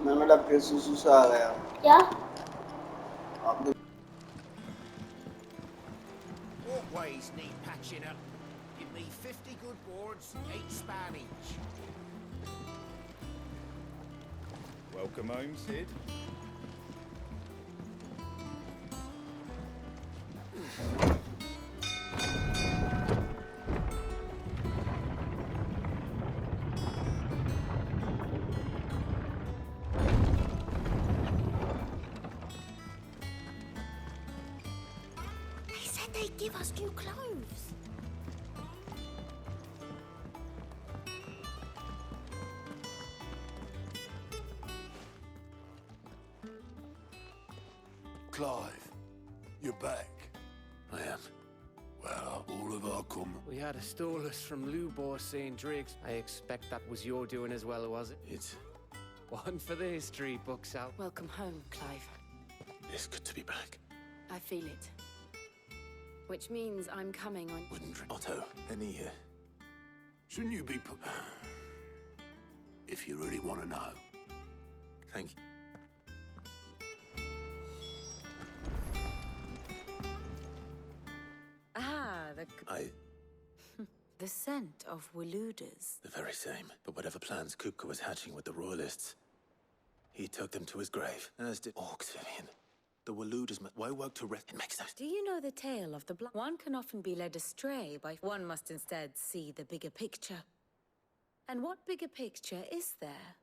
मैं मेरा फिर सुसु आ गया। क्या? आपने Walkways need patching up. Give me 50 good boards, 8 span each. Welcome home, Sid. They said they'd give us new clothes. Clive, you're back. I am. Well, all of our come. We had a stolus from Lubor St. Driggs. I expect that was your doing as well, was it? It's One for the history books, Al. Welcome home, Clive. it's good to be back. I feel it. Which means I'm coming on. Wouldn't Otto, any shouldn't you be put? If you really want to know. Thank you. The scent of Waludas. The very same. But whatever plans Kupka was hatching with the Royalists, he took them to his grave, as did Orcs, Vivian. The Waludas why work to rest? It makes no sense. Do you know the tale of the blood? One can often be led astray by... One must instead see the bigger picture. And what bigger picture is there?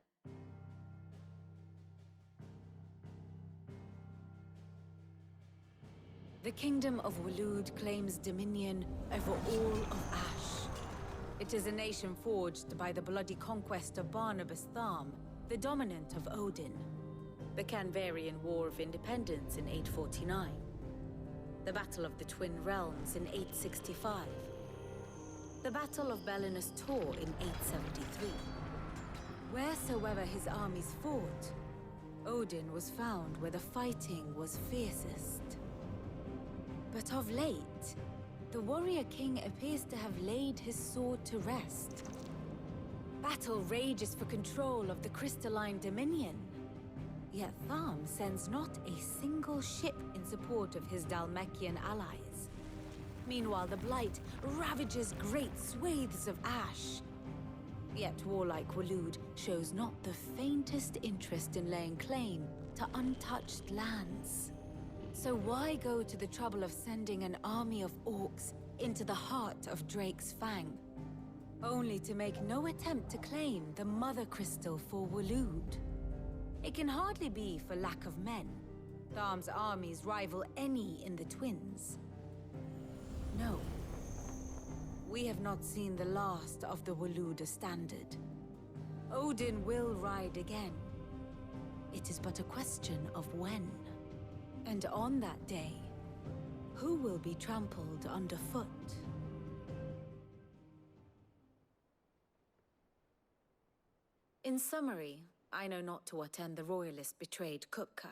The kingdom of Walud claims dominion over all of Ash. It is a nation forged by the bloody conquest of Barnabas Tharm, the dominant of Odin. The Canvarian War of Independence in 849. The Battle of the Twin Realms in 865. The Battle of Belinus Tor in 873. Wheresoever his armies fought, Odin was found where the fighting was fiercest. But of late, the warrior king appears to have laid his sword to rest. Battle rages for control of the crystalline dominion. Yet Tharm sends not a single ship in support of his Dhalmekian allies. Meanwhile, the Blight ravages great swathes of Ash. Yet warlike Walud shows not the faintest interest in laying claim to untouched lands. So why go to the trouble of sending an army of orcs into the heart of Drake's Fang, only to make no attempt to claim the Mother Crystal for Walud? It can hardly be for lack of men. Tharm's armies rival any in the Twins. No. We have not seen the last of the Waluda standard. Odin will ride again. It is but a question of when. And on that day, who will be trampled underfoot? In summary, I know not to what end the Royalists betrayed Kupka.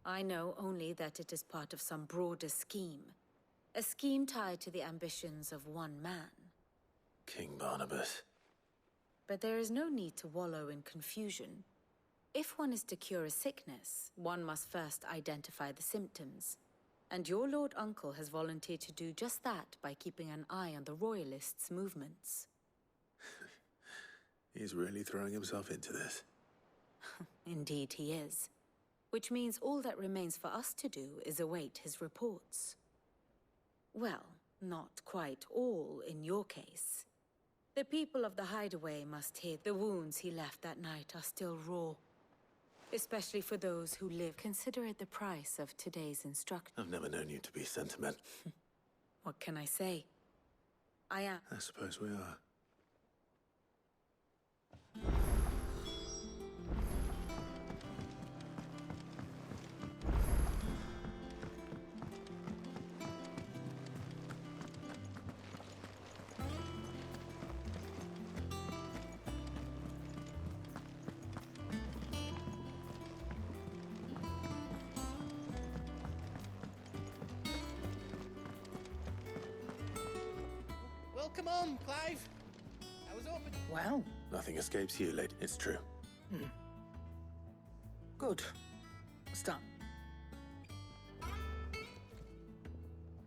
I know only that it is part of some broader scheme. A scheme tied to the ambitions of one man. King Barnabas. But there is no need to wallow in confusion. If one is to cure a sickness, one must first identify the symptoms. And your Lord Uncle has volunteered to do just that by keeping an eye on the Royalists' movements. He's really throwing himself into this. Indeed he is. Which means all that remains for us to do is await his reports. Well, not quite all in your case. The people of the Hideaway must hear the wounds he left that night are still raw. Especially for those who live. Consider it the price of today's instruction. I've never known you to be sentimental. What can I say? I am. I suppose we are. Welcome home, Clive. I was hoping... Well, Nothing escapes you, lady. It's true. Good. Stop.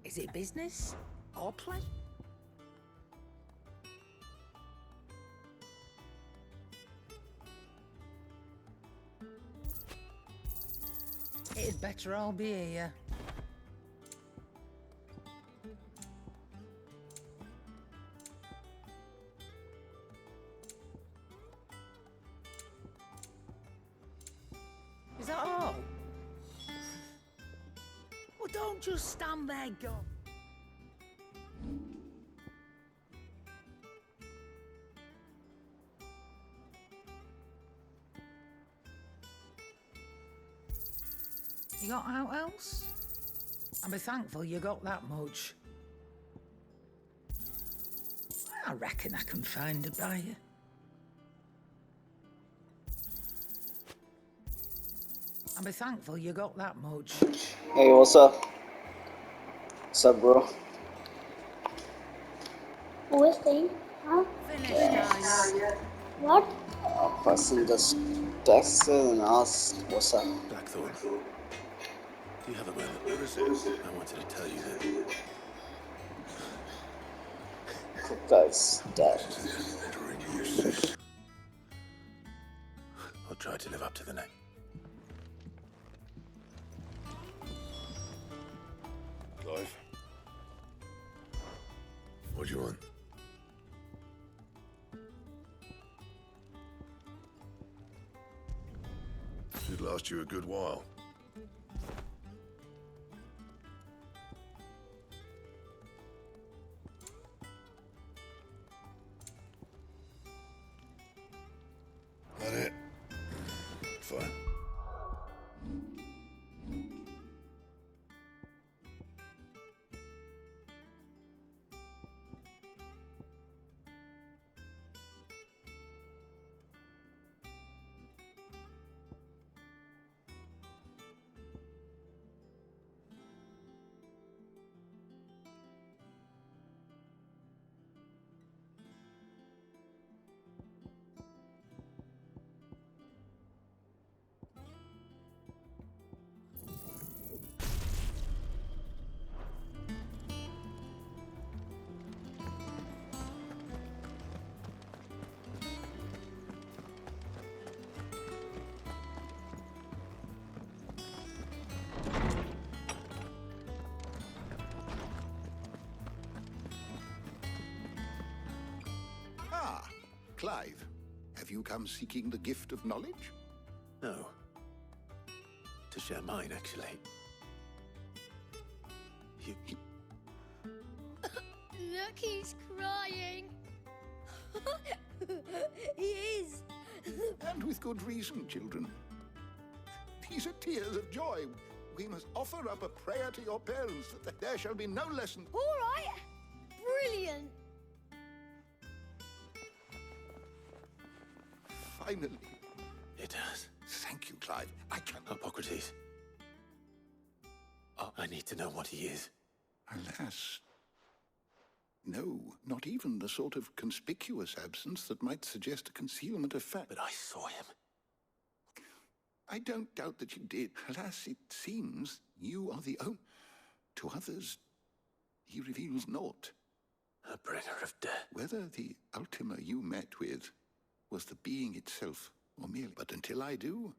Is it business or play? It'd better all be here. Is that all? Well, don't just stand there, go. You got out else? I'll be thankful you got that much. I reckon I can find a buyer. I'll be thankful you got that much. Hey, what's up? What's up, bro? Who is saying? Huh? Finished, are you? What? A person just texted and asked, what's up? Blackthorn, do you have a moment? What is it? I wanted to tell you that That guy's dead. I'll try to live up to the name. Clive? What do you want? Should last you a good while. That it? Fine. Ah, Clive, have you come seeking the gift of knowledge? No. To share mine, actually. You... Look, he's crying. He is. And with good reason, children. These are tears of joy. We must offer up a prayer to your parents that there shall be no lesson. All right. Brilliant. Finally. It does. Thank you, Clive. I can... Hippocrates. Oh, I need to know what he is. Alas. No, not even the sort of conspicuous absence that might suggest a concealment of fact. But I saw him. I don't doubt that you did. Alas, it seems you are the only... To others, he reveals naught. A bringer of death. Whether the Ultima you met with was the being itself, or merely... But until I do,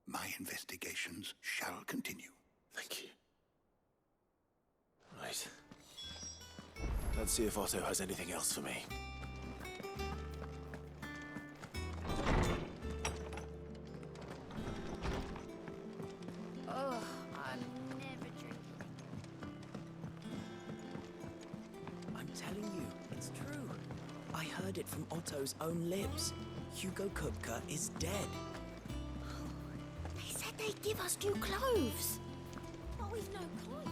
my investigations shall continue. Thank you. Right. Let's see if Otto has anything else for me. Oh, I'm never drinking. I'm telling you, it's true. I heard it from Otto's own lips. Hugo Kupka is dead. They said they'd give us new clothes. But we've no clothes.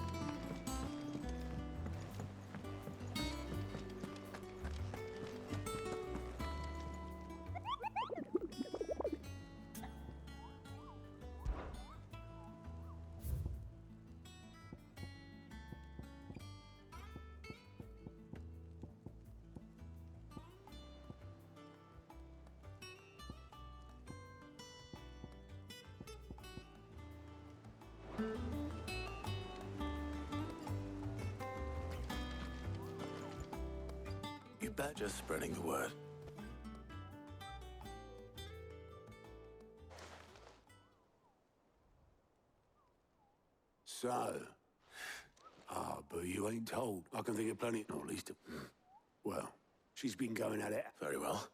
bet. Just spreading the word. So, but you ain't told. I can think of plenty, not least of... Well, she's been going at it. Very well.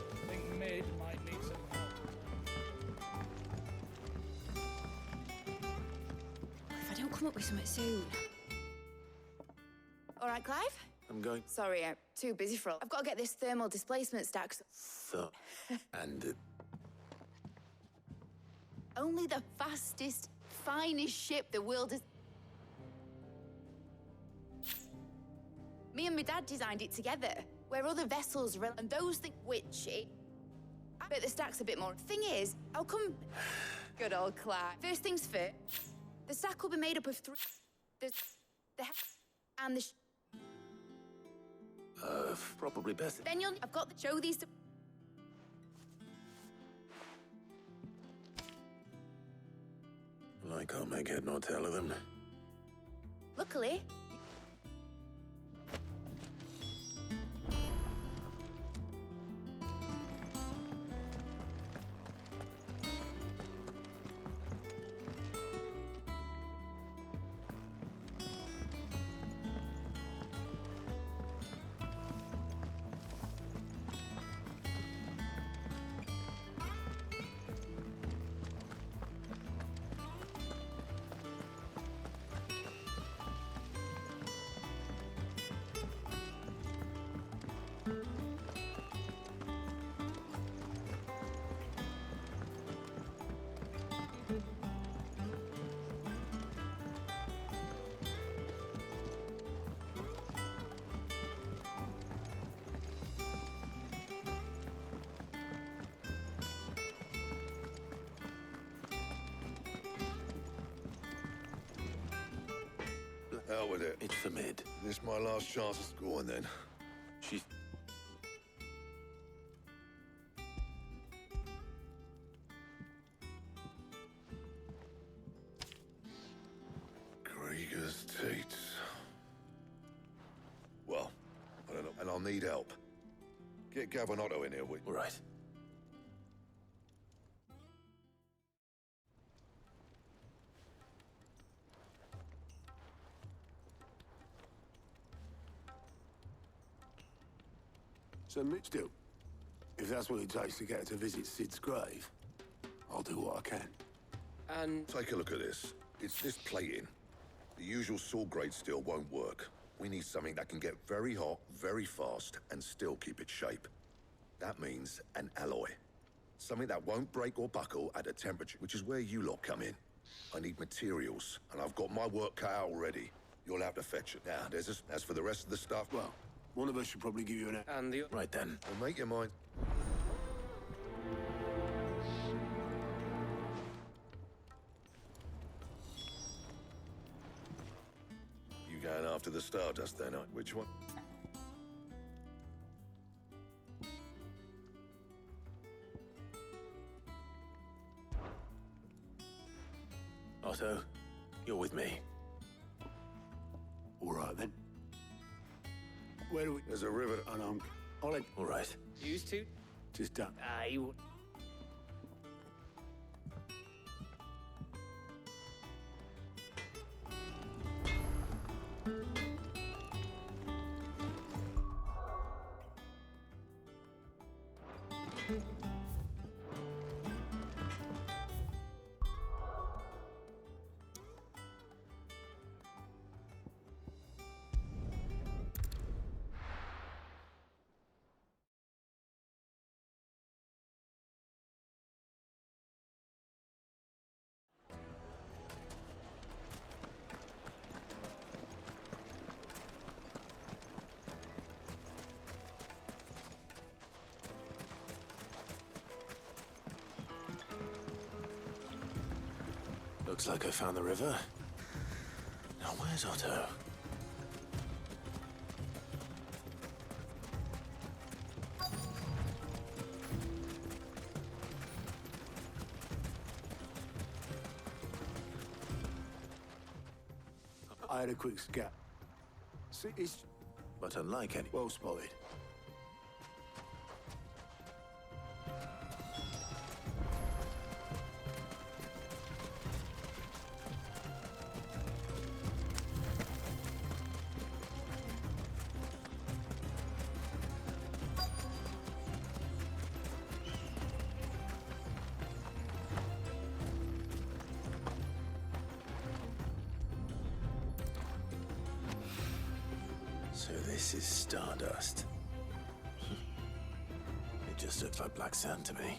I think Mid might need some help. If I don't come up with something soon. All right, Clive? I'm going... Sorry, I'm too busy for all. I've got to get this thermal displacement stacked. So... and... Only the fastest, finest ship the world has... Me and my dad designed it together, where other vessels are... And those things... Which... I bet the stack's a bit more... Thing is, I'll come... Good old Clive. First things first, the stack will be made up of three... There's... The... And the... probably best... Then you'll... I've got to show these to... Well, I can't make head nor tail of them. Luckily... Hell with it. It's for Mid. This my last chance. Go on then. She's... Krieger's Tate. Well, I don't know. And I'll need help. Get Gavin Otto in here, will you? All right. So, still, if that's what it takes to get her to visit Sid's grave, I'll do what I can. And Take a look at this. It's this plating. The usual sword grade steel won't work. We need something that can get very hot, very fast, and still keep its shape. That means an alloy. Something that won't break or buckle at a temperature, which is where you lot come in. I need materials, and I've got my work cut out already. You'll have to fetch it. Now, as for the rest of the stuff, Well, one of us should probably give you an... and the Right then. well, make your mind. You going after the Stardust then? Which one? Otto. You're with me. All right, then. Where do we... There's a river. And I'll head... All right. Used to? Just done. Aye. Looks like I found the river. Now, where's Otto? I had a quick scat. See, it's... But unlike any... Well spotted. So this is stardust. It just looks like black sand to me.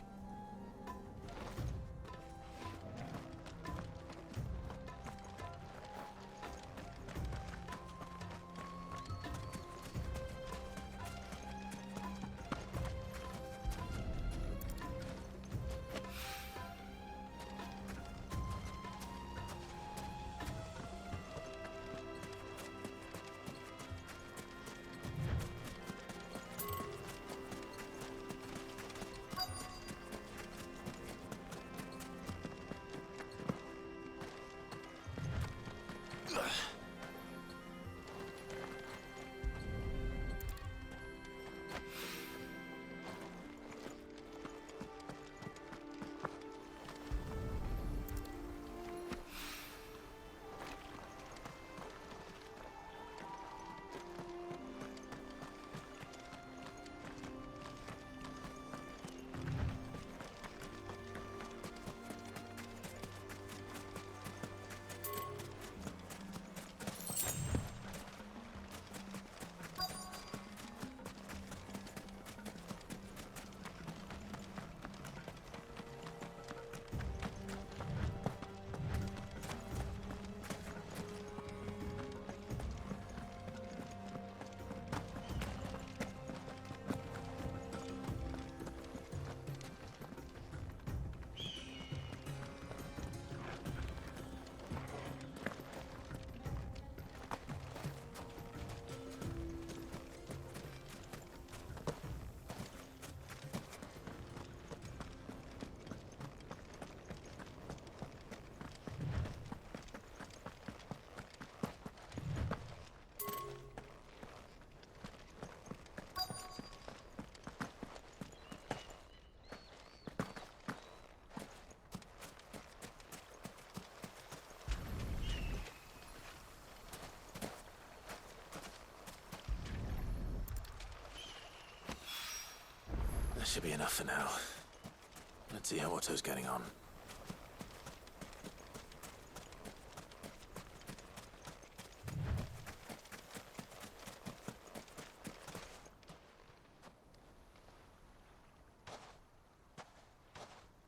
That should be enough for now. Let's see how Otto's getting on.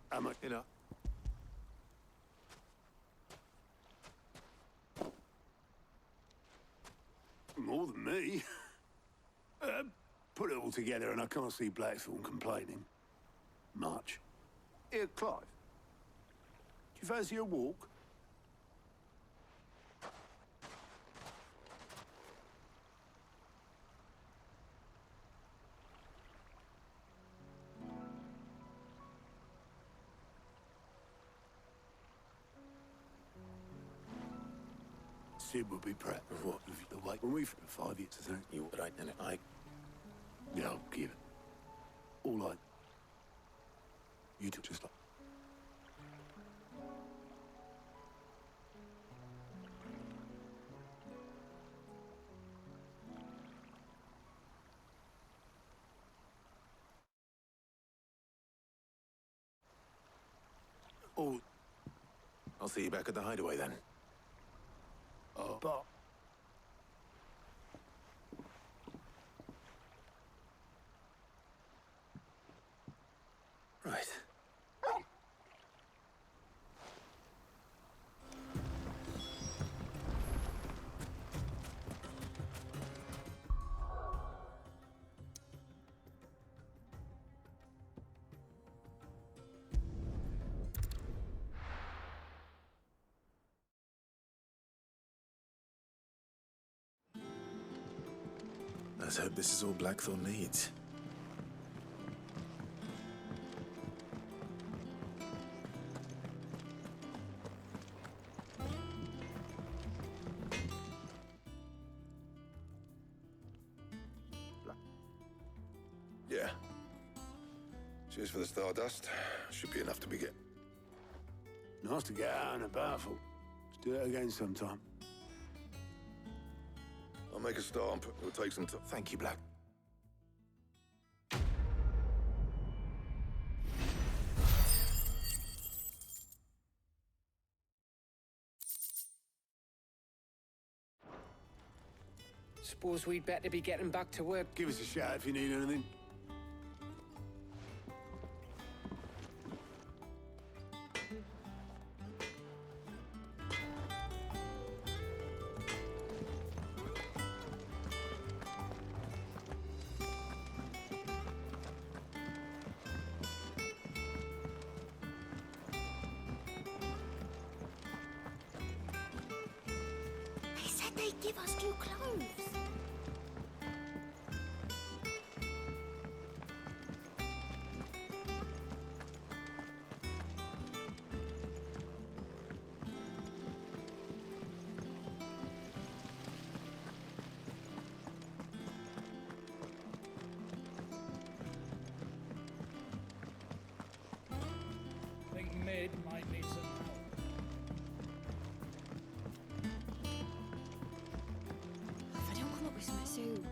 How much? You know. More than me. Put it all together and I can't see Blackthorn complaining. Much. Here, Clive. Do you fancy a walk? Sid will be proud of what the wait when we for 5 years, I think. You right, and I. Yeah, I'll give it. All I. You took just like. Oh. I'll see you back at the hideaway then. But Right. Let's hope this is all Blackthorn needs. Yeah. Cheers for the stardust. Should be enough to begin. nice to get out and about for. Let's do it again sometime. I'll make a start. It'll take some time. Thank you, Black. Suppose we'd better be getting back to work. Give us a shout if you need anything. They said they'd give us new clothes. I think Mid might need some help. If I don't come up with something soon.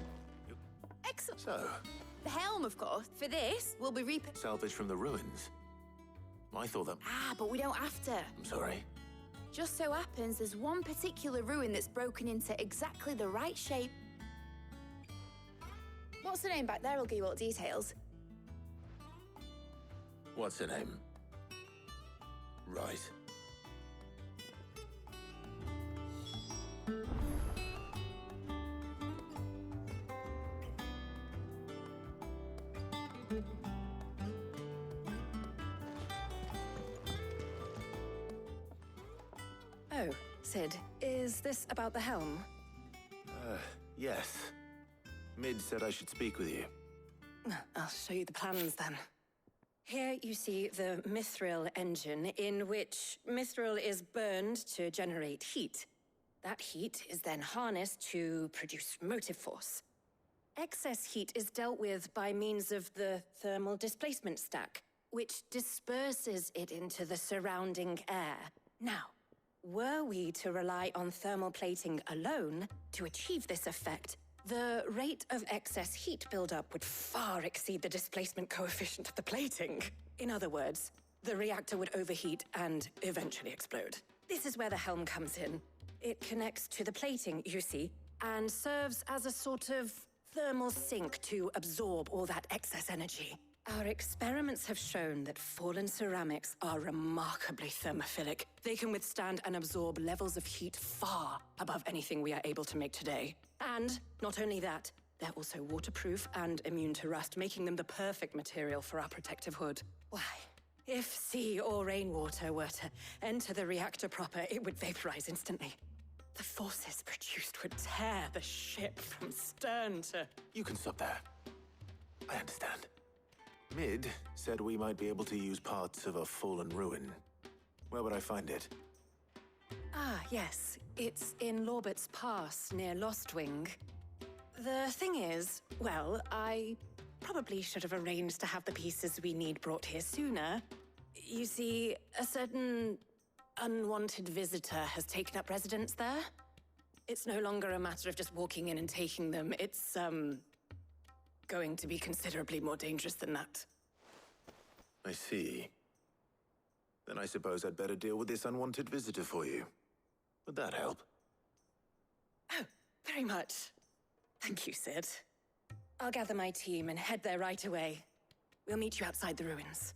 Excellent. So, The helm, of course. For this, we'll be reaping. salvage from the ruins. I thought that. Ah, but we don't have to. I'm sorry. Just so happens there's one particular ruin that's broken into exactly the right shape. What's the name back there? I'll give you all the details. What's her name? Right. Oh, Sid, is this about the helm? Yes. Mid said I should speak with you. I'll show you the plans then. Here you see the mithril engine, in which mithril is burned to generate heat. That heat is then harnessed to produce motive force. Excess heat is dealt with by means of the thermal displacement stack, which disperses it into the surrounding air. Now, were we to rely on thermal plating alone to achieve this effect, the rate of excess heat buildup would far exceed the displacement coefficient of the plating. In other words, the reactor would overheat and eventually explode. This is where the helm comes in. It connects to the plating, you see, and serves as a sort of thermal sink to absorb all that excess energy. Our experiments have shown that fallen ceramics are remarkably thermophilic. They can withstand and absorb levels of heat far above anything we are able to make today. And not only that, they're also waterproof and immune to rust, making them the perfect material for our protective hood. Why, if sea or rainwater were to enter the reactor proper, it would vaporize instantly. The forces produced would tear the ship from stern to... You can stop there. I understand. Mid said we might be able to use parts of a fallen ruin. Where would I find it? Ah, yes. It's in Lorbert's Pass, near Lostwing. The thing is, well, I probably should have arranged to have the pieces we need brought here sooner. You see, a certain unwanted visitor has taken up residence there. It's no longer a matter of just walking in and taking them. It's, going to be considerably more dangerous than that. I see. Then I suppose I'd better deal with this unwanted visitor for you. Would that help? Oh, very much. Thank you, Sid. I'll gather my team and head there right away. We'll meet you outside the ruins.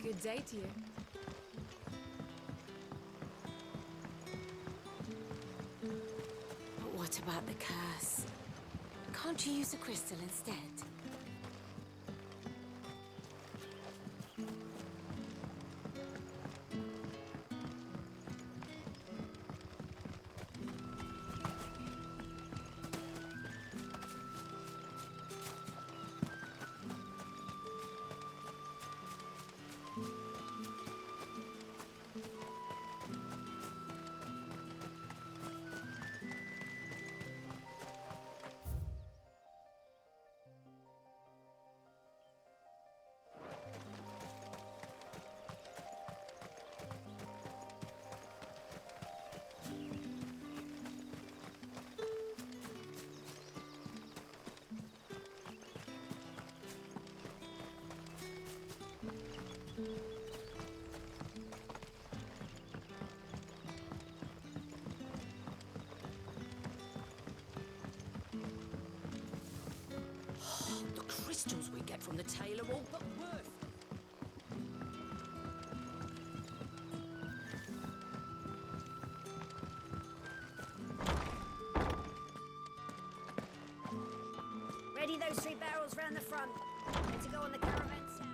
Good day to you. But what about the curse? Can't you use a crystal instead? The crystals we get from the tailor all but worth. Ready those 3 barrels round the front. Ready to go on the caravan south.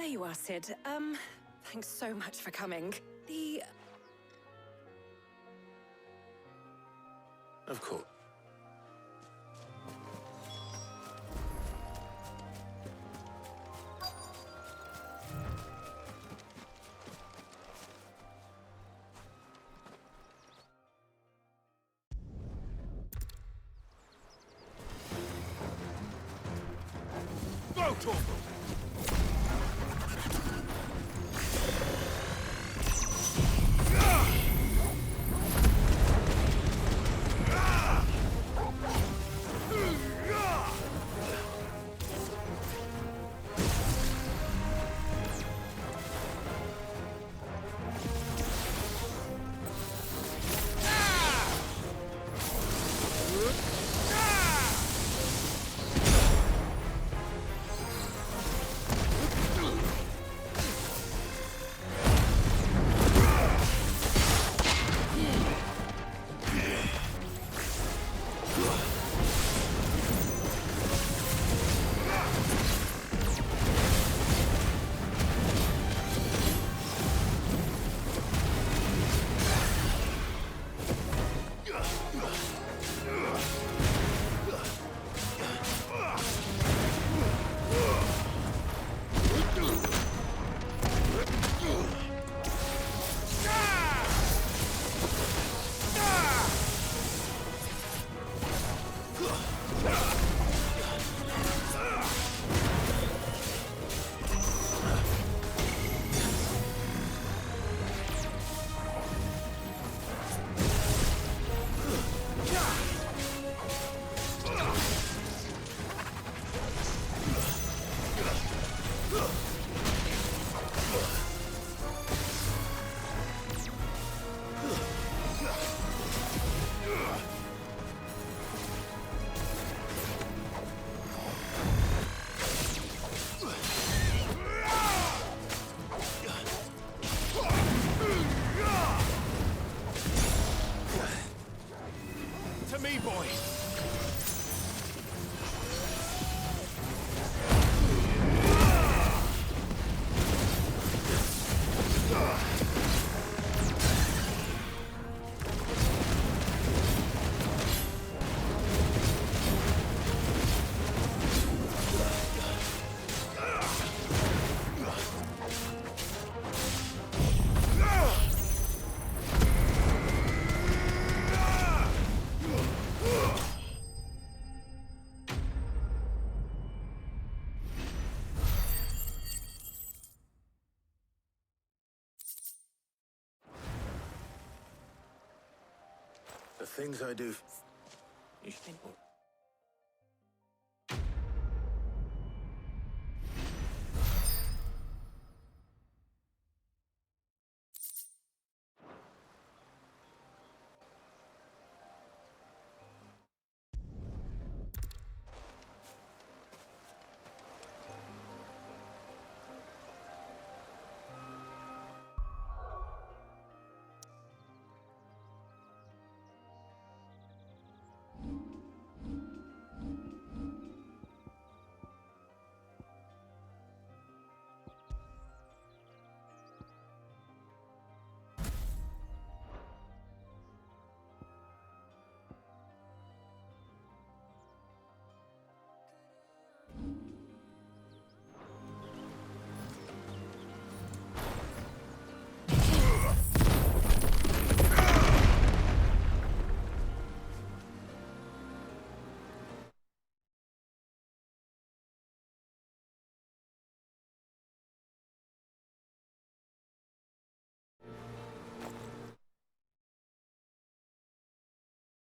There you are, Sid. Thanks so much for coming. Of course. Go, Torval! To me, boys! The things I do...